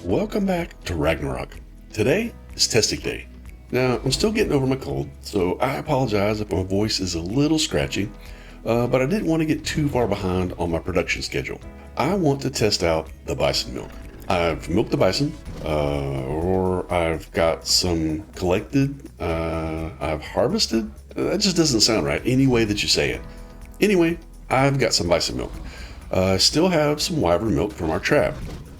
Welcome back to Ragnarok. Today is testing day. Now, I'm still getting over my cold, so I apologize if my voice is a little scratchy, but I didn't want to get too far behind on my production schedule. I want to test out the bison milk. I've milked the bison, or I've got some collected, I've harvested. That just doesn't sound right any way that you say it. Anyway, I've got some bison milk. I still have some wyvern milk from our trap.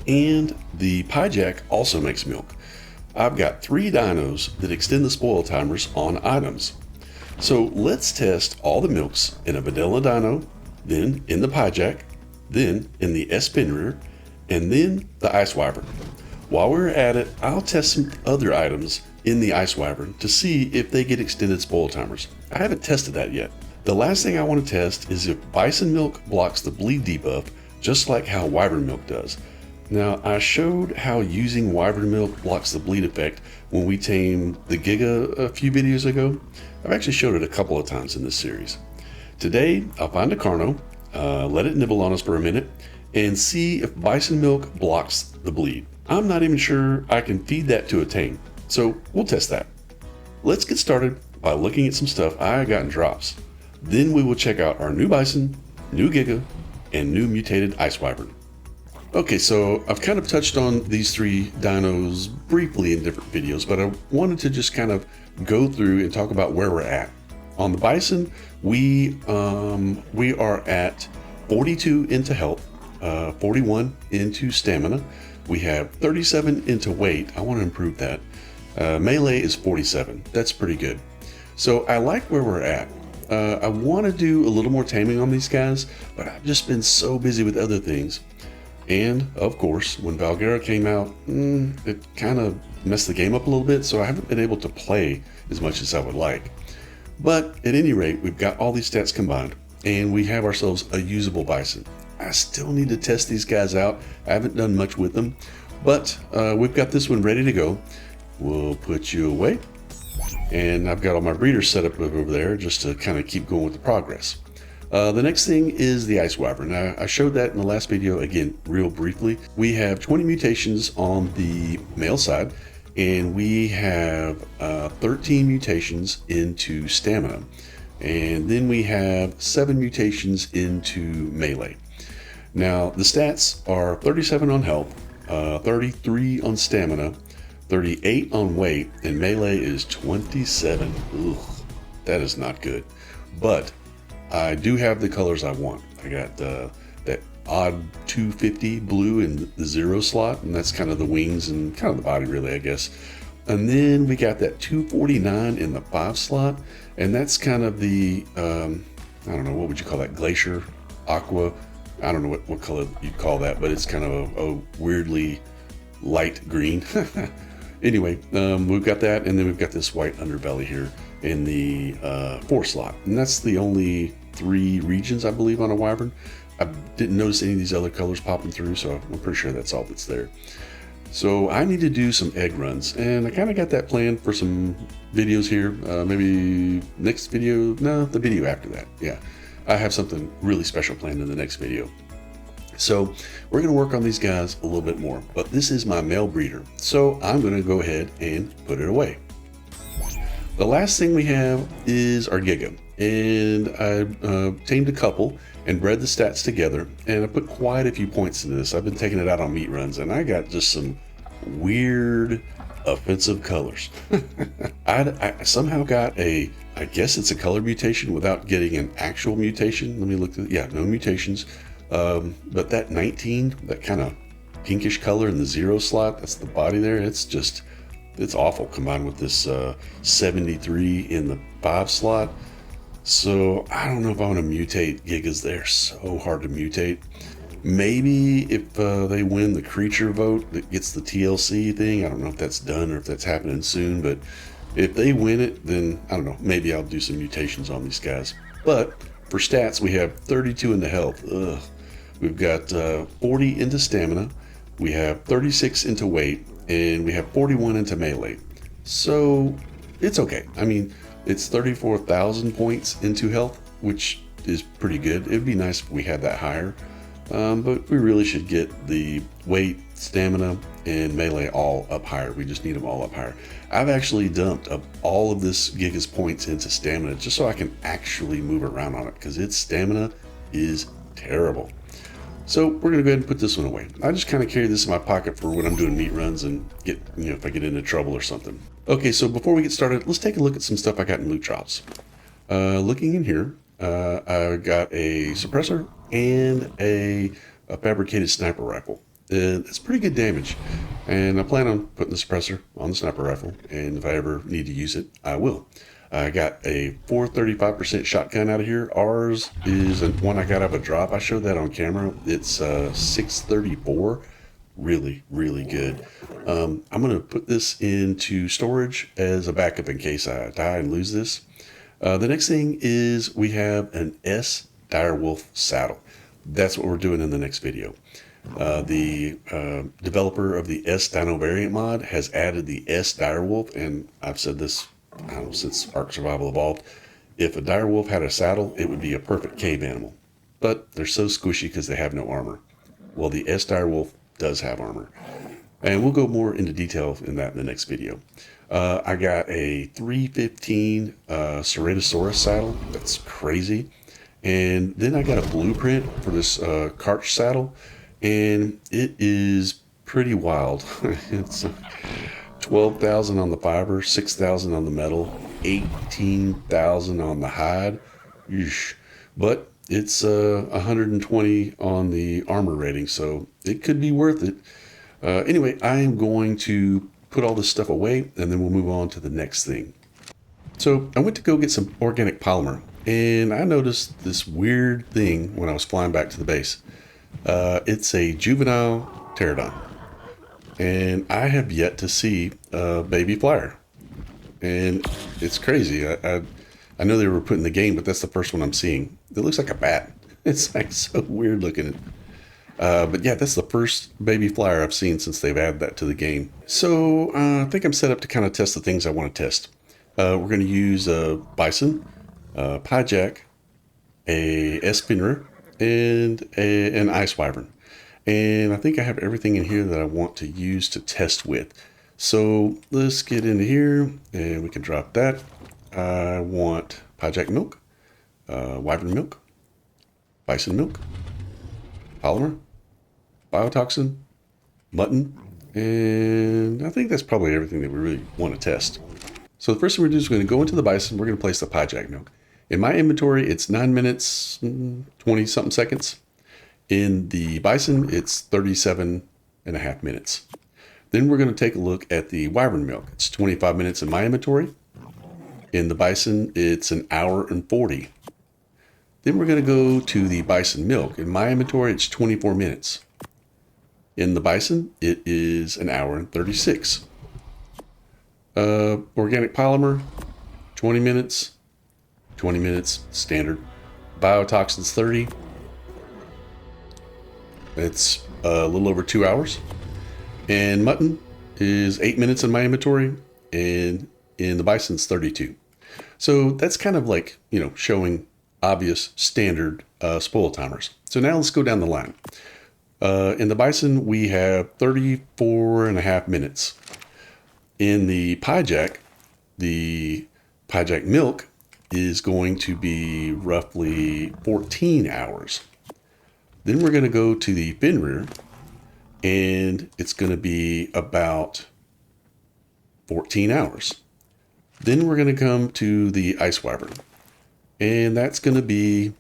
And the pie jack also makes milk. I've got 3 dinos that extend the spoil timers on items. So let's test all the milks in a vanilla dino, then in the pie jack, then in the S Penrear, and then the ice wyvern. While we're at it, I'll test some other items in the ice wyvern to see if they get extended spoil timers. I haven't tested that yet. The last thing I want to test is if bison milk blocks the bleed debuff, just like how wyvern milk does. Now, I showed how using wyvern milk blocks the bleed effect when we tamed the Giga a few videos ago. I've actually showed it a couple of times in this series. Today, I'll find a Carno, let it nibble on us for a minute, and see if bison milk blocks the bleed. I'm not even sure I can feed that to a tame, so we'll test that. Let's get started by looking at some stuff I got in drops. Then we will check out our new bison, new Giga, and new mutated ice wyvern. Okay, so I've kind of touched on these 3 dinos briefly in different videos, but I wanted to just kind of go through and talk about where we're at. On the bison, we are at 42 into health, 41 into stamina. We have 37 into weight. I want to improve that. Melee is 47. That's pretty good. So I like where we're at. I want to do a little more taming on these guys, but I've just been so busy with other things. And, of course, when Valguera came out, it kind of messed the game up a little bit, so I haven't been able to play as much as I would like. But, at any rate, we've got all these stats combined, and we have ourselves a usable bison. I still need to test these guys out. I haven't done much with them, but we've got this one ready to go. We'll put you away, and I've got all my breeders set up over there just to kind of keep going with the progress. The next thing is the ice wyvern. I showed that in the last video, again, real briefly. We have 20 mutations on the male side, and we have 13 mutations into stamina. And then we have 7 mutations into melee. Now, the stats are 37 on health, 33 on stamina, 38 on weight, and melee is 27. Ugh, that is not good. But I do have the colors I want. I got that odd 250 blue in the 0 slot, and that's kind of the wings and kind of the body really, I guess. And then we got that 249 in the 5 slot, and that's kind of the, I don't know, what would you call that? Glacier, aqua? I don't know what color you'd call that, but it's kind of a weirdly light green. Anyway, we've got that, and then we've got this white underbelly here in the 4 slot, and that's the only 3 regions I believe on a wyvern. I didn't notice any of these other colors popping through, so I'm pretty sure that's all that's there. So I need to do some egg runs, and I kind of got that planned for some videos here. Maybe next video, no, the video after that. Yeah, I have something really special planned in the next video. So we're going to work on these guys a little bit more, but this is my male breeder, so I'm going to go ahead and put it away. The last thing we have is our Giga, and I tamed a couple and bred the stats together, and I put quite a few points into this. I've been taking it out on meat runs, and I got just some weird offensive colors. I somehow got I guess it's a color mutation without getting an actual mutation. Let me look at, yeah, no mutations. But that 19, that kind of pinkish color in the 0 slot, that's the body there. It's awful combined with this 73 in the 5 slot. So I don't know if I want to mutate Gigas. They're so hard to mutate. Maybe if they win the creature vote that gets the TLC thing, I don't know if that's done or if that's happening soon, but if they win it, then I don't know, maybe I'll do some mutations on these guys. But for stats, we have 32 into health. Ugh. We've got 40 into stamina, we have 36 into weight, and we have 41 into melee. So it's okay. I mean, it's 34,000 points into health, which is pretty good. It'd be nice if we had that higher. but we really should get the weight, stamina, and melee all up higher. We just need them all up higher. I've actually dumped up all of this Giga's points into stamina just so I can actually move around on it, because its stamina is terrible. So we're gonna go ahead and put this one away. I just kind of carry this in my pocket for when I'm doing meat runs and get, if I get into trouble or something. Okay, so before we get started, let's take a look at some stuff I got in loot drops. Looking in here, I got a suppressor and a fabricated sniper rifle. It's pretty good damage, and I plan on putting the suppressor on the sniper rifle, and if I ever need to use it, I will. I got a 435% shotgun out of here. Ours is one I got out of a drop. I showed that on camera. It's 634. Really, really good. I'm going to put this into storage as a backup in case I die and lose this. The next thing is we have an S Direwolf saddle. That's what we're doing in the next video. The developer of the S Dino variant mod has added the S Direwolf, and I've said this, I don't know, since Ark Survival Evolved. If a direwolf had a saddle, it would be a perfect cave animal. But they're so squishy because they have no armor. Well, the S Direwolf does have armor. And we'll go more into detail in that in the next video. I got a 315 Ceratosaurus saddle. That's crazy. And then I got a blueprint for this Karch saddle. And it is pretty wild. It's 12,000 on the fiber, 6,000 on the metal, 18,000 on the hide. Yeesh. But it's 120 on the armor rating, so it could be worth it. Anyway, I am going to put all this stuff away, and then we'll move on to the next thing. So I went to go get some organic polymer, and I noticed this weird thing when I was flying back to the base. It's a juvenile pterodon, and I have yet to see a baby flyer, and it's crazy. I know they were put in the game, but that's the first one I'm seeing. It looks like a bat. It's like so weird looking. But yeah, that's the first baby flyer I've seen since they've added that to the game. So I think I'm set up to kind of test the things I want to test. We're going to use a Bison, a Pyjack, a Espinner, and an Ice Wyvern. And I think I have everything in here that I want to use to test with. So let's get into here, and we can drop that. I want Pyjack milk, Wyvern milk, Bison milk, polymer, biotoxin, mutton, and I think that's probably everything that we really want to test. So the first thing we're going to do is we're going to go into the Bison. We're going to place the Pyjack milk. In my inventory, it's 9 minutes, 20 something seconds. In the Bison, it's 37.5 minutes. Then we're going to take a look at the Wyvern milk. It's 25 minutes in my inventory. In the Bison, it's an hour and 40. Then we're going to go to the Bison milk. In my inventory, it's 24 minutes. In the Bison, it is an hour and 36. Organic polymer, 20 minutes. 20 minutes, standard. Biotoxins, 30. It's a little over 2 hours. And mutton is 8 minutes in my inventory, and in the Bison's 32. So that's kind of like, showing obvious standard spoil timers. So now let's go down the line. In the Bison, we have 34.5 minutes. In the Pyjack milk is going to be roughly 14 hours. Then we're going to go to the Fenrir, and it's going to be about 14 hours. Then we're going to come to the Ice Wyvern, and that's going to be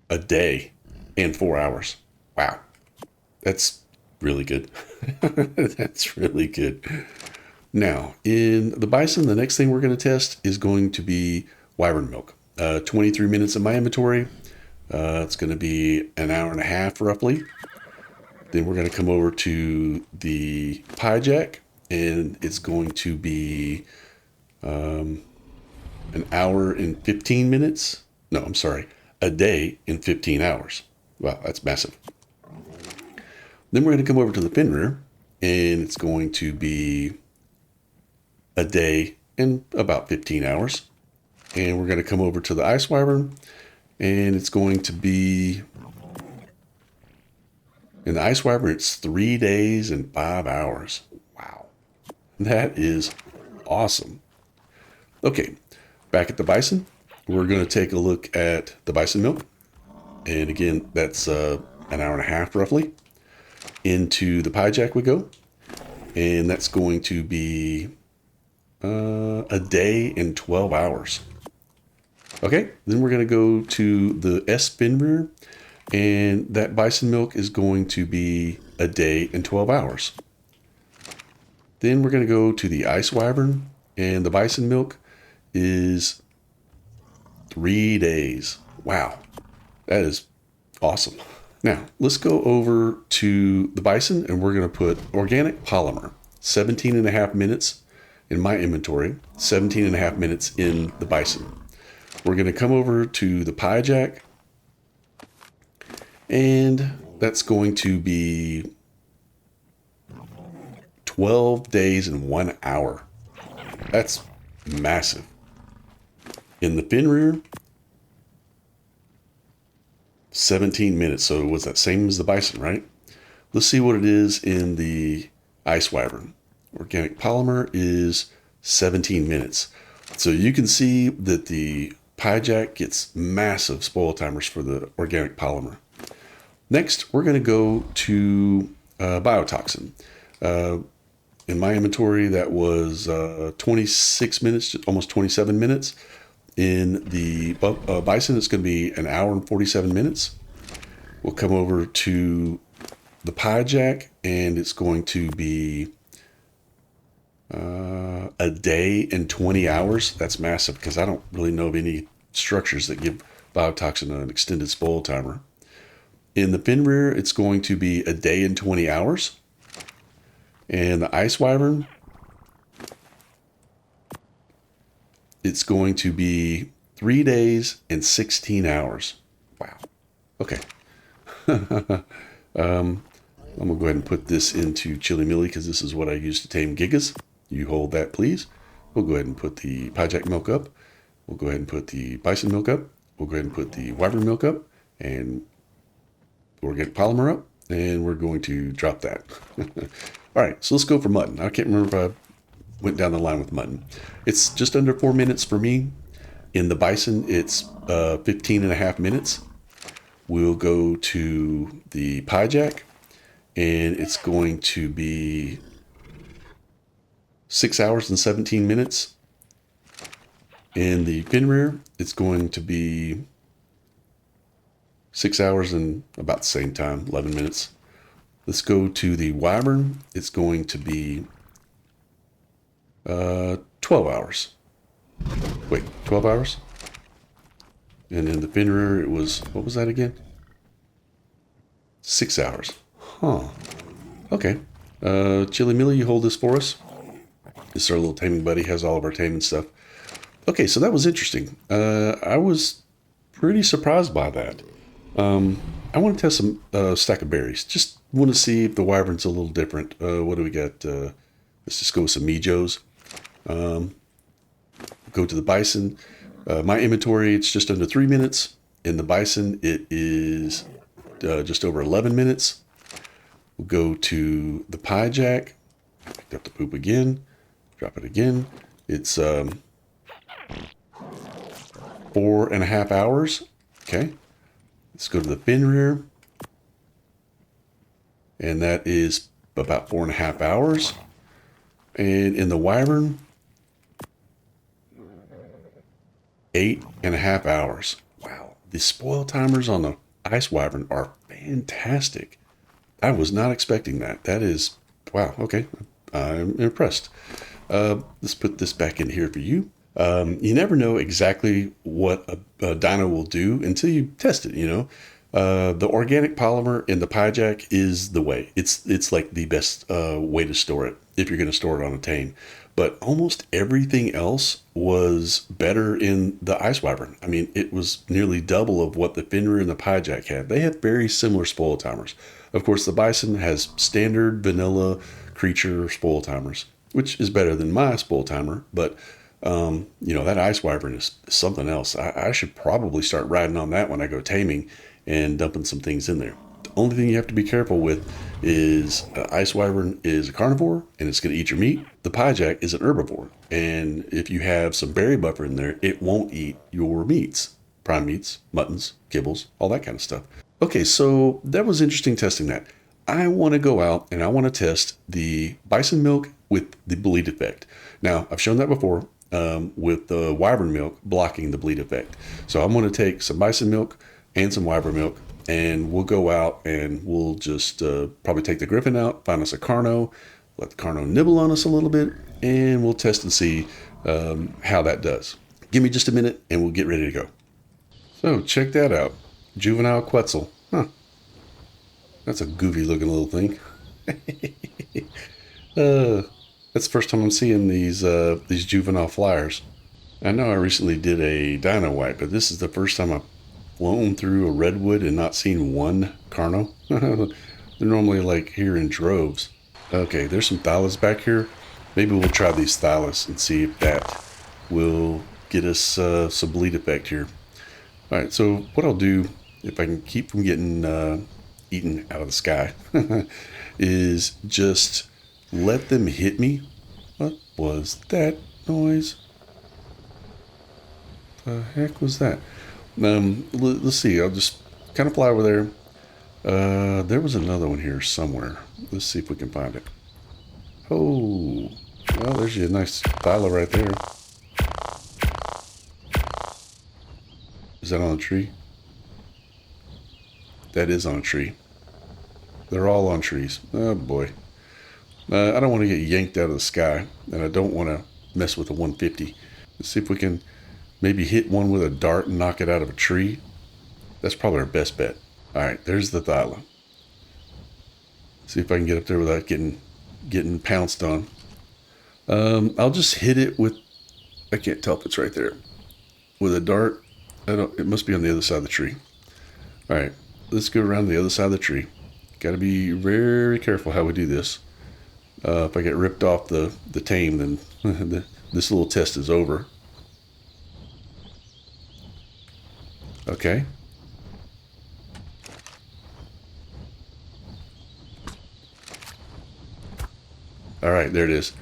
a day and 4 hours. Wow. That's really good. That's really good. Now, in the Bison, the next thing we're going to test is going to be Wyvern milk. 23 minutes in my inventory. It's going to be an hour and a half roughly. Then we're going to come over to the Pyjack, and it's going to be an hour and 15 minutes. No, I'm sorry, a day and 15 hours. Wow, that's massive. Then we're going to come over to the Fenrir, and it's going to be a day and about 15 hours. And we're going to come over to the Ice Wyvern, and it's going to be In the Ice Wyvern, it's 3 days and 5 hours. Wow. That is awesome. Okay, back at the Bison, we're going to take a look at the Bison milk. And again, that's an hour and a half roughly. Into the Pie Jack we go. And that's going to be a day and 12 hours. Okay, then we're going to go to the S fin rear, and that Bison milk is going to be a day and 12 hours. Then we're going to go to the Ice Wyvern, and the Bison milk is 3 days. Wow, that is awesome. Now, let's go over to the Bison, and we're going to put organic polymer, 17 and a half minutes in my inventory, 17 and a half minutes in the Bison. We're going to come over to the Pie Jack, and that's going to be 12 days and 1 hour. That's massive. In the fin rear, 17 minutes. So was that same as the Bison, right? Let's see what it is in the Ice Wyvern. Organic polymer is 17 minutes. So you can see that the Pie Jack gets massive spoil timers for the organic polymer. Next, we're going to go to biotoxin. In my inventory, that was 26 minutes, almost 27 minutes. In the Bison, it's going to be an hour and 47 minutes. We'll come over to the Pie Jack, and it's going to be a day and 20 hours. That's massive because I don't really know of any structures that give biotoxin an extended spoil timer. In the fin rear, it's going to be a day and 20 hours. And the Ice Wyvern, it's going to be 3 days and 16 hours. Wow. Okay. I'm going to go ahead and put this into Chili Millie because this is what I use to tame Gigas. You hold that, please. We'll go ahead and put the Pie Jack milk up. We'll go ahead and put the Bison milk up. We'll go ahead and put the Wyvern milk up. And organic polymer up. And we're going to drop that. All right, so let's go for mutton. I can't remember if I went down the line with mutton. It's just under 4 minutes for me. In the Bison, it's 15 and a half minutes. We'll go to the Pie Jack, and it's going to be 6 hours and 17 minutes. In the fin rear, it's going to be 6 hours and about the same time, 11 minutes. Let's go to the Wyvern. It's going to be 12 hours. Wait, 12 hours? And in the fin rear, it was, what was that again? 6 hours. Huh. Okay. Chili Millie, you hold this for us. This is our little taming buddy, has all of our taming stuff. Okay, so that was interesting. I was pretty surprised by that. I want to test some stack of berries. Just want to see if the Wyvern's a little different. What do we got? Let's just go with some Mijos. Go to the Bison. My inventory, it's just under 3 minutes. In the Bison, it is just over 11 minutes. We'll go to the Pie Jack. I picked up the poop again. Drop it again. It's 4.5 hours. Okay. Let's go to the fin rear. And that is about 4.5 hours. And in the Wyvern, 8.5 hours. Wow. The spoil timers on the Ice Wyvern are fantastic. I was not expecting that. That is, wow. Okay. I'm impressed. Let's put this back in here for you. You never know exactly what a dino will do until you test it, you know. The organic polymer in the Pie Jack is the way. It's like the best way to store it if you're going to store it on a tame. But almost everything else was better in the Ice Wyvern. I mean, it was nearly double of what the fin rear and the Pie Jack had. They had very similar spoil timers. Of course, the Bison has standard vanilla creature spoil timers, which is better than my spoil timer. But you know, that Ice Wyvern is something else. I should probably start riding on that when I go taming and dumping some things in there. The only thing you have to be careful with is Ice Wyvern is a carnivore and it's going to eat your meat. The Pyjak is an herbivore. And if you have some berry buffer in there, it won't eat your meats. Prime meats, muttons, kibbles, all that kind of stuff. Okay, so that was interesting testing that. I want to go out and I want to test the bison milk with the bleed effect. Now, I've shown that before with the wyvern milk blocking the bleed effect. So I'm going to take some bison milk and some wyvern milk, and we'll go out and we'll just probably take the griffin out, find us a carno, let the carno nibble on us a little bit, and we'll test and see how that does. Give me just a minute and we'll get ready to go. So check that out. Juvenile Quetzal. Huh. That's a goofy looking little thing. That's the first time I'm seeing these juvenile flyers. I know I recently did a dino wipe, but this is the first time I've flown through a redwood and not seen one carno. They're normally like here in droves. Okay, there's some thylas back here. Maybe we'll try these thylas and see if that will get us some bleed effect here. All right, so what I'll do, if I can keep from getting eaten out of the sky, is just let them hit me. What was that noise? The heck was that? Let's see. I'll just kind of fly over there. There was another one here somewhere. Let's see if we can find it. Oh, well, there's your nice thyla right there. Is that on a tree? That is on a tree. They're all on trees. Oh boy. I don't want to get yanked out of the sky, and I don't want to mess with a 150. Let's see if we can maybe hit one with a dart and knock it out of a tree. That's probably our best bet. All right, there's the thyla. See if I can get up there without getting pounced on. I'll just hit it with, I can't tell if it's right there, with a dart. It must be on the other side of the tree. All right, let's go around the other side of the tree. Got to be very careful how we do this. If I get ripped off the tame, then this little test is over. Okay. All right, there it is.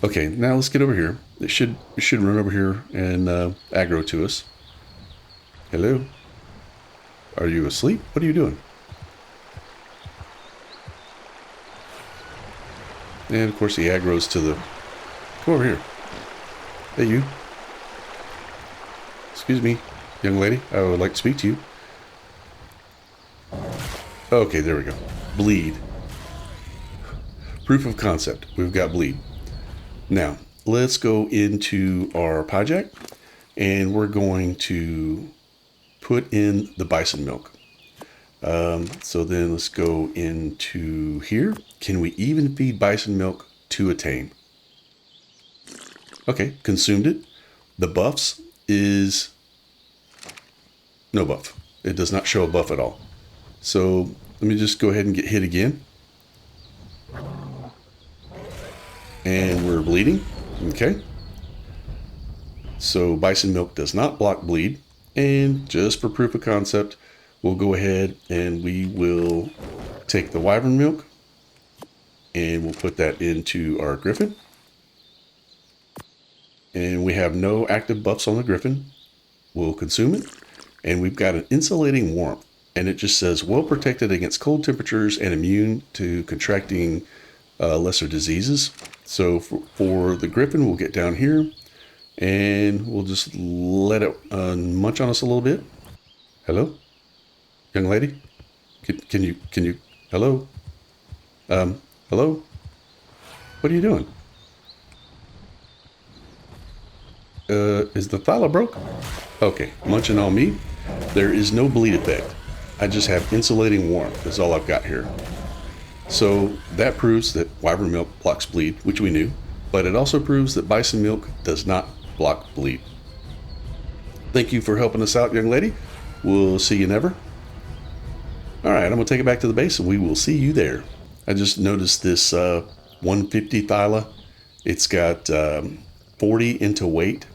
Okay, now let's get over here. It should run over here and aggro to us. Hello? Are you asleep? What are you doing? And of course he aggroes to the... Come over here. Hey, you. Excuse me, young lady. I would like to speak to you. Okay, there we go. Bleed. Proof of concept. We've got bleed. Now, let's go into our Pyjak, and we're going to put in the bison milk. So then let's go into here. Can we even feed bison milk to a tame? Okay, consumed it. The buffs is no buff. It does not show a buff at all. So let me just go ahead and get hit again. And we're bleeding. Okay. So bison milk does not block bleed. And just for proof of concept, we'll go ahead and we will take the wyvern milk and we'll put that into our griffin. And we have no active buffs on the griffin. We'll consume it. And we've got an insulating warmth. And it just says, well protected against cold temperatures and immune to contracting lesser diseases. So for the griffin, we'll get down here and we'll just let it munch on us a little bit. Hello? Young lady? Can you, hello? Hello? What are you doing? Is the thyla broke? Okay, munching on me. There is no bleed effect. I just have insulating warmth. That's all I've got here. So that proves that wyvern milk blocks bleed, which we knew, but it also proves that bison milk does not block bleed. Thank you for helping us out, young lady. We'll see you never. All right, I'm gonna take it back to the base and we will see you there. I just noticed this 150 thyla. It's got 40 into weight,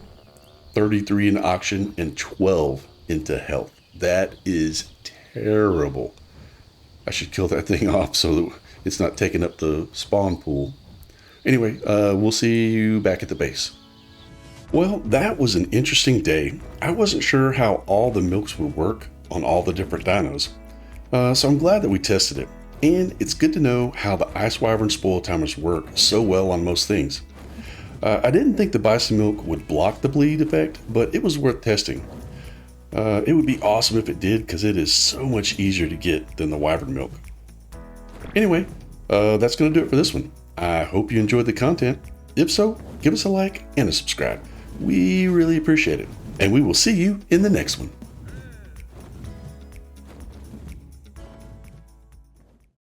33 into oxygen, and 12 into health. That is terrible. I should kill that thing off so that it's not taking up the spawn pool. Anyway, we'll see you back at the base. Well, that was an interesting day. I wasn't sure how all the milks would work on all the different dinos. So I'm glad that we tested it. And it's good to know how the Ice Wyvern spoil timers work so well on most things. I didn't think the Bison milk would block the bleed effect, but it was worth testing. It would be awesome if it did, because it is so much easier to get than the Wyvern milk. Anyway, that's going to do it for this one. I hope you enjoyed the content. If so, give us a like and a subscribe. We really appreciate it. And we will see you in the next one.